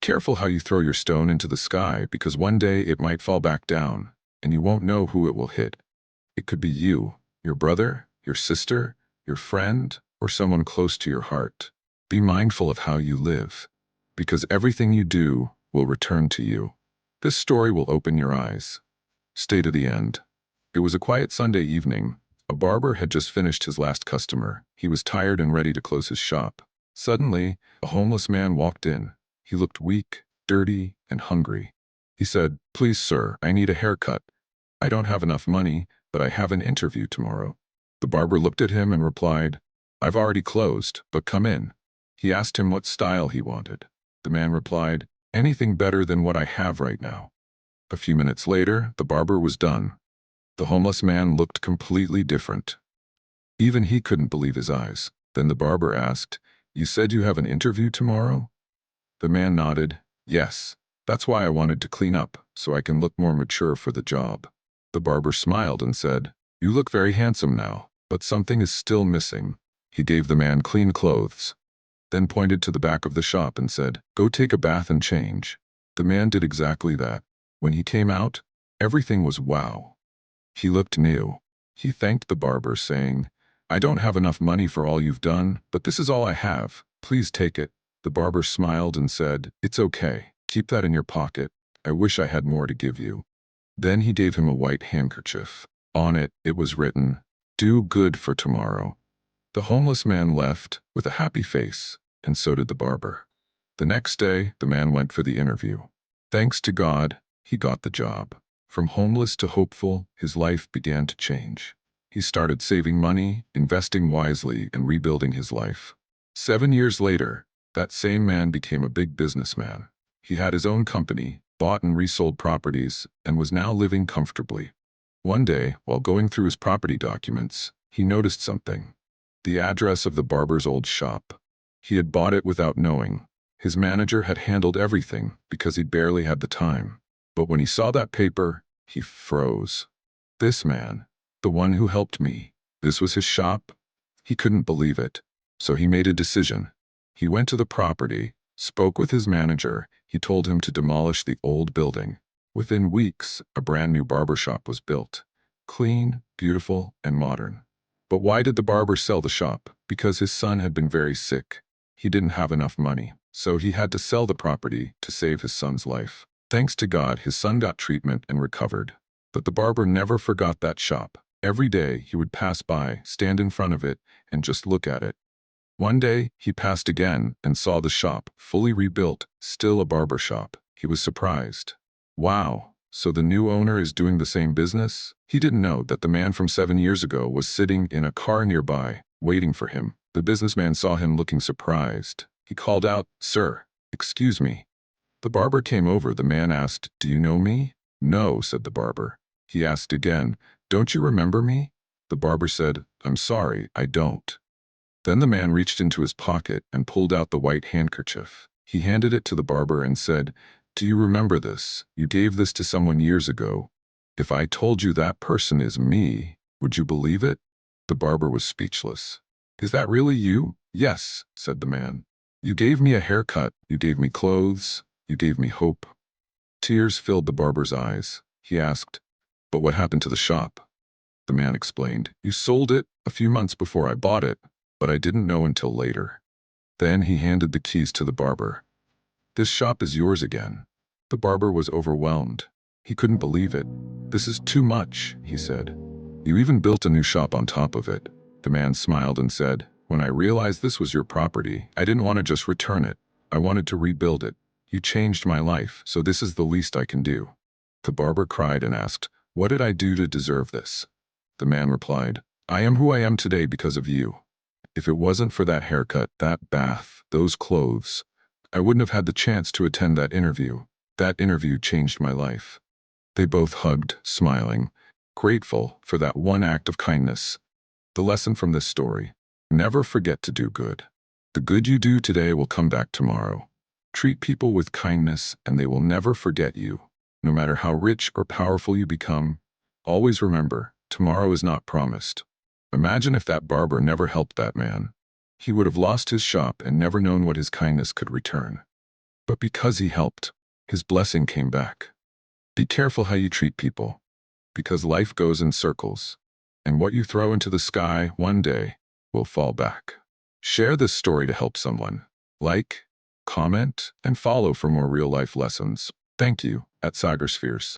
careful how you throw your stone into the sky because one day it might fall back down, and you won't know who it will hit. It could be you, your brother, your sister, your friend, or someone close to your heart. Be mindful of how you live, because everything you do will return to you. This story will open your eyes. Stay to the end. It was a quiet Sunday evening. A barber had just finished his last customer. He was tired and ready to close his shop. Suddenly, a homeless man walked in. He looked weak, dirty, and hungry. He said, "Please, sir, I need a haircut. I don't have enough money, but I have an interview tomorrow." The barber looked at him and replied, "I've already closed, but come in." He asked him what style he wanted. The man replied, "Anything better than what I have right now." A few minutes later, the barber was done. The homeless man looked completely different. Even he couldn't believe his eyes. Then the barber asked, "You said you have an interview tomorrow?" The man nodded, "Yes. That's why I wanted to clean up, so I can look more mature for the job." The barber smiled and said, "You look very handsome now, but something is still missing." He gave the man clean clothes, then pointed to the back of the shop and said, "Go take a bath and change." The man did exactly that. When he came out, everything was wow. He looked new. He thanked the barber, saying, "I don't have enough money for all you've done, but this is all I have. Please take it." The barber smiled and said, "It's okay. Keep that in your pocket. I wish I had more to give you." Then he gave him a white handkerchief. On it was written, "Do good for tomorrow." The homeless man left with a happy face, and so did the barber. The next day, the man went for the interview. Thanks to God, he got the job. From homeless to hopeful, his life began to change. He started saving money, investing wisely, and rebuilding his life. 7 years later, that same man became a big businessman. He had his own company, bought and resold properties, and was now living comfortably. One day, while going through his property documents, he noticed something. The address of the barber's old shop. He had bought it without knowing. His manager had handled everything because he'd barely had the time. But when he saw that paper, he froze. This man, the one who helped me, this was his shop? He couldn't believe it. So he made a decision. He went to the property, spoke with his manager. He told him to demolish the old building. Within weeks, a brand new barber shop was built. Clean, beautiful, and modern. But why did the barber sell the shop? Because his son had been very sick. He didn't have enough money, so he had to sell the property to save his son's life. Thanks to God, his son got treatment and recovered. But the barber never forgot that shop. Every day, he would pass by, stand in front of it, and just look at it. One day, he passed again and saw the shop, fully rebuilt, still a barber shop. He was surprised. Wow, so the new owner is doing the same business? He didn't know that the man from 7 years ago was sitting in a car nearby, waiting for him. The businessman saw him looking surprised. He called out, "Sir, excuse me." The barber came over. The man asked, "Do you know me?" "No," said the barber. He asked again, "Don't you remember me?" The barber said, "I'm sorry, I don't." Then the man reached into his pocket and pulled out the white handkerchief. He handed it to the barber and said, "Do you remember this? You gave this to someone years ago. If I told you that person is me, would you believe it?" The barber was speechless. "Is that really you?" "Yes," said the man. "You gave me a haircut, you gave me clothes, you gave me hope." Tears filled the barber's eyes. He asked, "But what happened to the shop?" The man explained, "You sold it a few months before I bought it, but I didn't know until later." Then he handed the keys to the barber. "This shop is yours again." The barber was overwhelmed. He couldn't believe it. "This is too much," he said. "You even built a new shop on top of it." The man smiled and said, "When I realized this was your property, I didn't want to just return it. I wanted to rebuild it. You changed my life, so this is the least I can do." The barber cried and asked, "What did I do to deserve this?" The man replied, "I am who I am today because of you. If it wasn't for that haircut, that bath, those clothes, I wouldn't have had the chance to attend that interview. That interview changed my life." They both hugged, smiling, grateful for that one act of kindness. The lesson from this story: never forget to do good. The good you do today will come back tomorrow. Treat people with kindness and they will never forget you. No matter how rich or powerful you become, always remember, tomorrow is not promised. Imagine if that barber never helped that man. He would have lost his shop and never known what his kindness could return. But because he helped, his blessing came back. Be careful how you treat people, because life goes in circles, and what you throw into the sky one day will fall back. Share this story to help someone. Like, comment, and follow for more real-life lessons. Thank you, at Cyberspheres.